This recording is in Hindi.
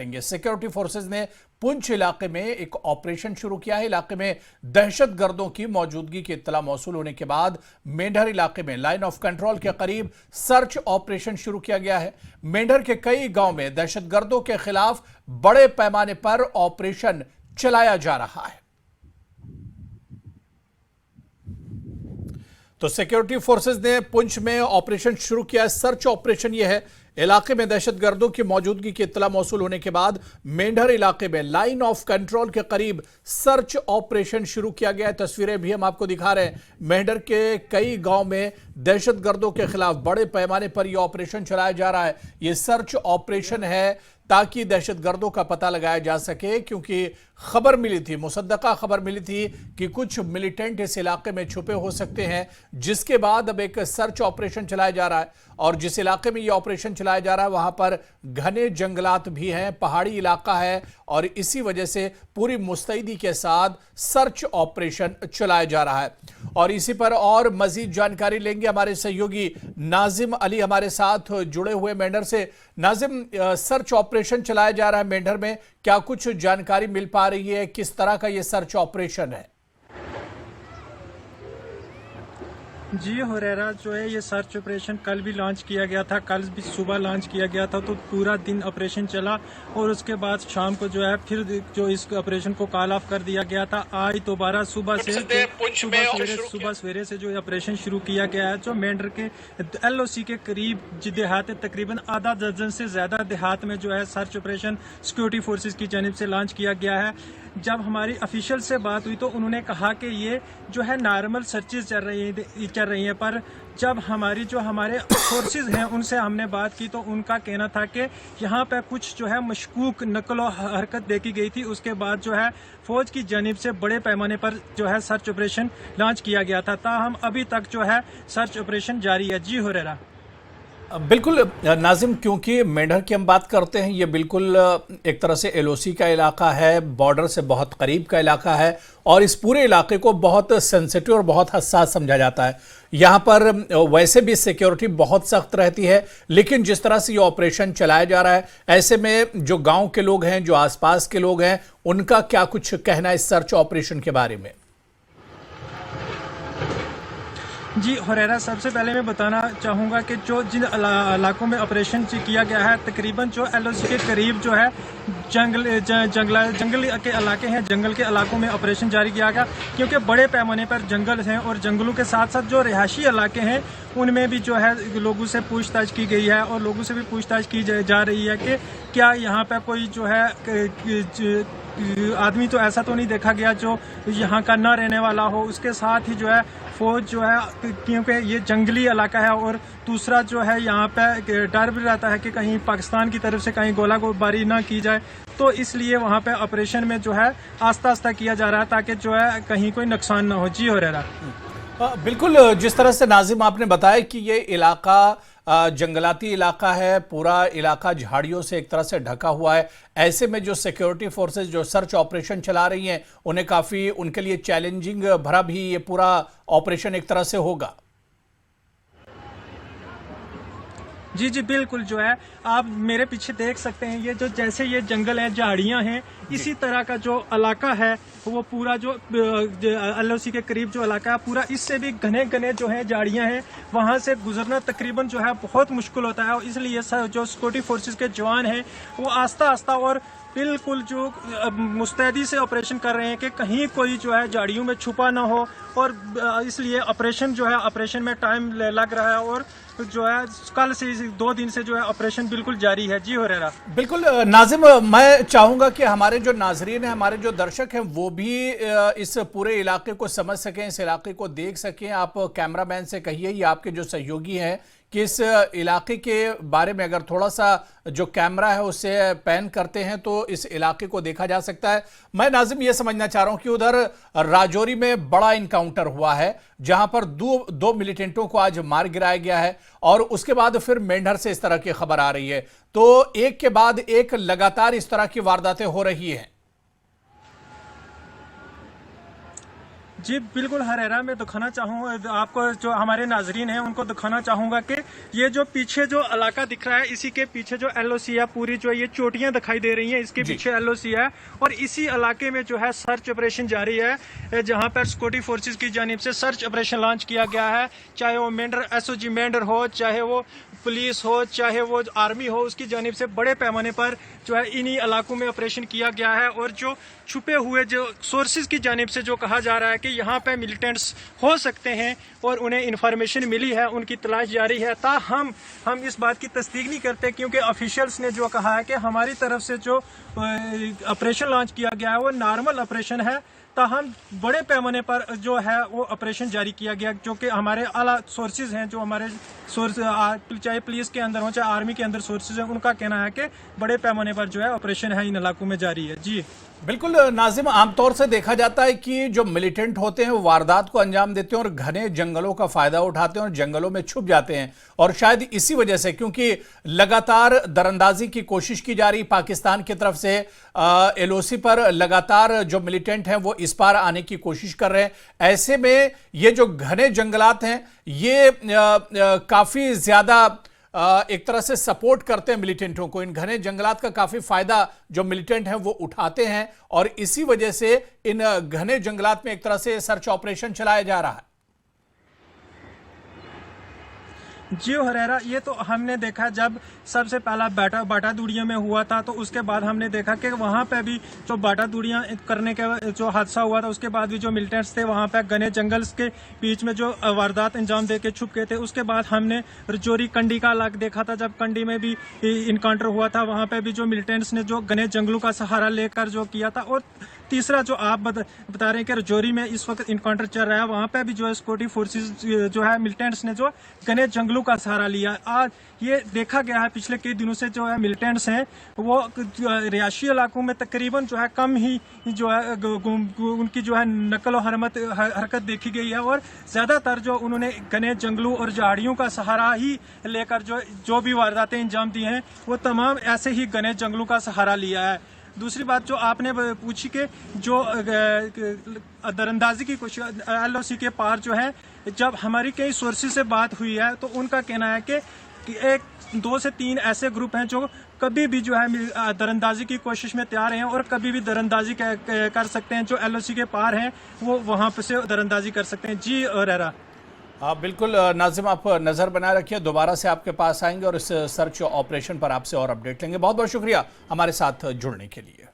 सिक्योरिटी फोर्सेज ने पुंछ इलाके में एक ऑपरेशन शुरू किया है। इलाके में दहशतगर्दों की मौजूदगी की इत्तला मौसूल होने के बाद मेंढर इलाके में लाइन ऑफ कंट्रोल के करीब सर्च ऑपरेशन शुरू किया गया है। मेंढर के कई गांव में दहशतगर्दों के खिलाफ बड़े पैमाने पर ऑपरेशन चलाया जा रहा है। तो सिक्योरिटी फोर्सेज ने पुंछ में ऑपरेशन शुरू किया है। सर्च ऑपरेशन यह है, इलाके में दहशतगर्दों की मौजूदगी की इत्तला मौसूल होने के बाद मेंढर इलाके में लाइन ऑफ कंट्रोल के करीब सर्च ऑपरेशन शुरू किया गया है। तस्वीरें भी हम आपको दिखा रहे हैं। मेंढर के कई गांव में दहशतगर्दों के खिलाफ बड़े पैमाने पर यह ऑपरेशन चलाया जा रहा है। यह सर्च ऑपरेशन है ताकि दहशतगर्दों का पता लगाया जा सके, क्योंकि खबर मिली थी, मुसद्दका खबर मिली थी कि कुछ मिलिटेंट इस इलाके में छुपे हो सकते हैं, जिसके बाद अब एक सर्च ऑपरेशन चलाया जा रहा है। और जिस इलाके में यह ऑपरेशन चलाया जा रहा है वहां पर घने जंगलात भी हैं, पहाड़ी इलाका है, और इसी वजह से पूरी मुस्तैदी के साथ सर्च ऑपरेशन चलाया जा रहा है। और इसी पर और मजीद जानकारी लेंगे हमारे सहयोगी नाजिम अली हमारे साथ जुड़े हुए मेंढर से। नाजिम, सर्च ऑपरेशन चलाया जा रहा है मेंढर में, क्या कुछ जानकारी मिल पा रही है? किस तरह का यह सर्च ऑपरेशन है? जी हुरैरा, जो है ये सर्च ऑपरेशन कल भी लॉन्च किया गया था, कल भी सुबह लॉन्च किया गया था, तो पूरा दिन ऑपरेशन चला और उसके बाद शाम को जो है फिर जो इस ऑपरेशन को कॉल ऑफ कर दिया गया था। आज दोबारा सुबह सवेरे से जो ऑपरेशन शुरू किया गया है, जो मेंढर के LOC के करीब देहात तकरीबन आधा दर्जन से ज्यादा देहात में जो है सर्च ऑपरेशन सिक्योरिटी फोर्सेज की जानिब से लॉन्च किया गया है। जब हमारी ऑफिशियल से बात हुई तो उन्होंने कहा कि ये जो है नॉर्मल सर्चेज चल रही हैं, पर जब हमारे फोर्सेज हैं उनसे हमने बात की तो उनका कहना था कि यहाँ पे कुछ जो है मशकूक नकलो हरकत देखी गई थी। उसके बाद जो है फौज की जानिब से बड़े पैमाने पर जो है सर्च ऑपरेशन लॉन्च किया गया था। ताहम अभी तक जो है सर्च ऑपरेशन जारी है। जी हुरैरा। बिल्कुल नाजिम, क्योंकि मेंढर की हम बात करते हैं, ये बिल्कुल एक तरह से LOC का इलाका है, बॉर्डर से बहुत करीब का इलाका है, और इस पूरे इलाके को बहुत सेंसिटिव और बहुत हसास समझा जाता है। यहाँ पर वैसे भी सिक्योरिटी बहुत सख्त रहती है, लेकिन जिस तरह से ये ऑपरेशन चलाया जा रहा है, ऐसे में जो गांव के लोग हैं, जो आसपास के लोग हैं, उनका क्या कुछ कहना है इस सर्च ऑपरेशन के बारे में? जी हुरैरा, सबसे पहले मैं बताना चाहूँगा कि जिन इलाकों में ऑपरेशन किया गया है, तकरीबन जो LOC के करीब जो है जंगल के इलाके हैं, जंगल के इलाकों में ऑपरेशन जारी किया गया, क्योंकि बड़े पैमाने पर जंगल हैं और जंगलों के साथ साथ जो रिहायशी इलाके हैं उनमें भी जो है लोगों से पूछताछ की गई है और लोगों से भी पूछताछ की जा रही है कि क्या यहाँ पे कोई जो है आदमी तो ऐसा तो नहीं देखा गया जो यहाँ का न रहने वाला हो। उसके साथ ही जो है फौज जो है, क्योंकि ये जंगली इलाका है, और दूसरा जो है यहाँ पे डर भी रहता है कि कहीं पाकिस्तान की तरफ से कहीं गोलाबारी ना की जाए, तो इसलिए वहाँ पे ऑपरेशन में जो है आस्ता आस्ता किया जा रहा है ताकि जो है कहीं कोई नुकसान ना हो। जी हुरैरा। बिल्कुल, जिस तरह से नाजिम आपने बताया कि ये इलाका जंगलाती इलाका है, पूरा इलाका झाड़ियों से एक तरह से ढका हुआ है, ऐसे में जो सिक्योरिटी फोर्सेज जो सर्च ऑपरेशन चला रही हैं उन्हें काफी, उनके लिए चैलेंजिंग भरा भी ये पूरा ऑपरेशन एक तरह से होगा। जी जी बिल्कुल, जो है आप मेरे पीछे देख सकते हैं, ये जो जैसे ये जंगल है, झाड़ियां हैं, इसी तरह का जो इलाका है वो पूरा जो LOC के करीब जो इलाका है पूरा, इससे भी घने घने जो है झाड़ियां हैं, वहां से गुजरना तकरीबन जो है बहुत मुश्किल होता है। और इसलिए जो सिक्योरिटी फोर्सेज के जवान हैं वो आस्ता आस्ता और बिल्कुल जो मुस्तैदी से ऑपरेशन कर रहे हैं कि कहीं कोई जो है झाड़ियों में छुपा ना हो, और इसलिए ऑपरेशन में टाइम लग रहा है, और जो है कल से 2 दिन से जो है ऑपरेशन बिल्कुल जारी है। जी हुरैरा। बिल्कुल नाजिम, मैं चाहूंगा कि हमारे जो नाजरीन हैं, हमारे जो दर्शक हैं, वो भी इस पूरे इलाके को समझ सकें, इस इलाके को देख सकें। आप कैमरामैन से कहिए, ये आपके जो सहयोगी हैं, कि इस इलाके के बारे में अगर थोड़ा सा जो कैमरा है उससे पैन करते हैं तो इस इलाके को देखा जा सकता है। मैं नाजिम ये समझना चाह रहा हूं कि उधर राजौरी में बड़ा इनकाउंटर हुआ है, जहां पर दो मिलिटेंटों को आज मार गिराया गया है, और उसके बाद फिर मेंढर से इस तरह की खबर आ रही है, तो एक के बाद एक लगातार इस तरह की वारदातें हो रही हैं। जी बिल्कुल हरेरा में दिखाना चाहूँगा आपको, जो हमारे नाजरीन हैं उनको दिखाना चाहूँगा कि ये जो पीछे जो इलाका दिख रहा है, इसी के पीछे जो एलओसी है, पूरी जो ये चोटियां दिखाई दे रही हैं, इसके पीछे एलओसी है। और इसी इलाके में जो है सर्च ऑपरेशन जारी है, जहां पर सिक्योरिटी फोर्सेज की जानिब से सर्च ऑपरेशन लॉन्च किया गया है। चाहे वो मेंढर एसओजी मेंढर हो, चाहे वो पुलिस हो, चाहे वो आर्मी हो, उसकी जानिब से बड़े पैमाने पर जो है इन्हीं इलाकों में ऑपरेशन किया गया है। और जो छुपे हुए जो सोर्सेज की जानिब से जो कहा जा रहा है कि यहाँ पे मिलिटेंट्स हो सकते हैं और उन्हें इंफॉर्मेशन मिली है, उनकी तलाश जारी है। ताहम हम इस बात की तस्दीक नहीं करते, क्योंकि ऑफिशियल्स ने जो कहा है कि हमारी तरफ से जो ऑपरेशन लॉन्च किया गया है वो नॉर्मल ऑपरेशन है। ताहम बड़े पैमाने पर जो है वो ऑपरेशन जारी किया गया, जो कि हमारे आला सोर्सेज हैं, जो हमारे सोर्स चाहे पुलिस के अंदर हो चाहे आर्मी के अंदर सोर्सेज हैं, उनका कहना है कि बड़े पैमाने पर जो है ऑपरेशन है इन इलाकों में जारी है। जी बिल्कुल नाजिम, आमतौर से देखा जाता है कि जो मिलिटेंट होते हैं वो वारदात को अंजाम देते हैं और घने जंगलों का फायदा उठाते हैं और जंगलों में छुप जाते हैं। और शायद इसी वजह से, क्योंकि लगातार दरअंदाजी की कोशिश की जा रही पाकिस्तान की तरफ से, एलओसी पर लगातार जो मिलिटेंट हैं वो इस पार आने की कोशिश कर रहे हैं। ऐसे में ये जो घने जंगलात हैं ये काफी ज्यादा एक तरह से सपोर्ट करते हैं मिलिटेंटों को। इन घने जंगलात का काफी फायदा जो मिलिटेंट हैं वो उठाते हैं और इसी वजह से इन घने जंगलात में एक तरह से सर्च ऑपरेशन चलाया जा रहा है। जी हरेरा, ये तो हमने देखा जब सबसे पहला बाटा दूड़िया में हुआ था, तो उसके बाद हमने देखा कि वहाँ पे भी जो बाटा दूड़िया करने के जो हादसा हुआ था, उसके बाद भी जो मिलिटेंट्स थे वहाँ पे घने जंगल के बीच में जो वारदात अंजाम दे के छुप गए थे। उसके बाद हमने रजौरी कंडी का इलाका देखा था, जब कंडी में भी इनकाउंटर हुआ था, वहाँ पे भी जो मिलिटेंट्स ने जो घने जंगलों का सहारा लेकर जो किया था। और तीसरा जो आप बता रहे हैं कि रजौरी में इस वक्त इनकाउंटर चल रहा है, वहाँ पे भी जो है सिक्योरिटी फोर्सेज जो है मिलिटेंट्स ने जो घने जंगलों का सहारा लिया। आज ये देखा गया है पिछले कई दिनों से जो है मिलिटेंट्स हैं वो रिहायशी इलाकों में तकरीबन जो है कम ही जो है उनकी जो है नकल और हरकत देखी गई है। और ज्यादातर जो उन्होंने घने जंगलों और झाड़ियों का सहारा ही लेकर जो भी वारदातें अंजाम दी हैं, वो तमाम ऐसे ही घने जंगलों का सहारा लिया है। दूसरी बात जो आपने पूछी कि जो दरअंदाजी की कोशिश एलओसी के पार जो है, जब हमारी कई सोर्सेज से बात हुई है तो उनका कहना है कि एक 2 से 3 ऐसे ग्रुप हैं जो कभी भी जो है दरअंदाजी की कोशिश में तैयार हैं और कभी भी दरअंदाजी कर सकते हैं। जो एलओसी के पार हैं वो वहां पर से दरअंदाजी कर सकते हैं। जी रहरा बिल्कुल नाजिम, आप नजर बनाए रखिए, दोबारा से आपके पास आएंगे और इस सर्च ऑपरेशन पर आपसे और अपडेट लेंगे। बहुत बहुत शुक्रिया हमारे साथ जुड़ने के लिए।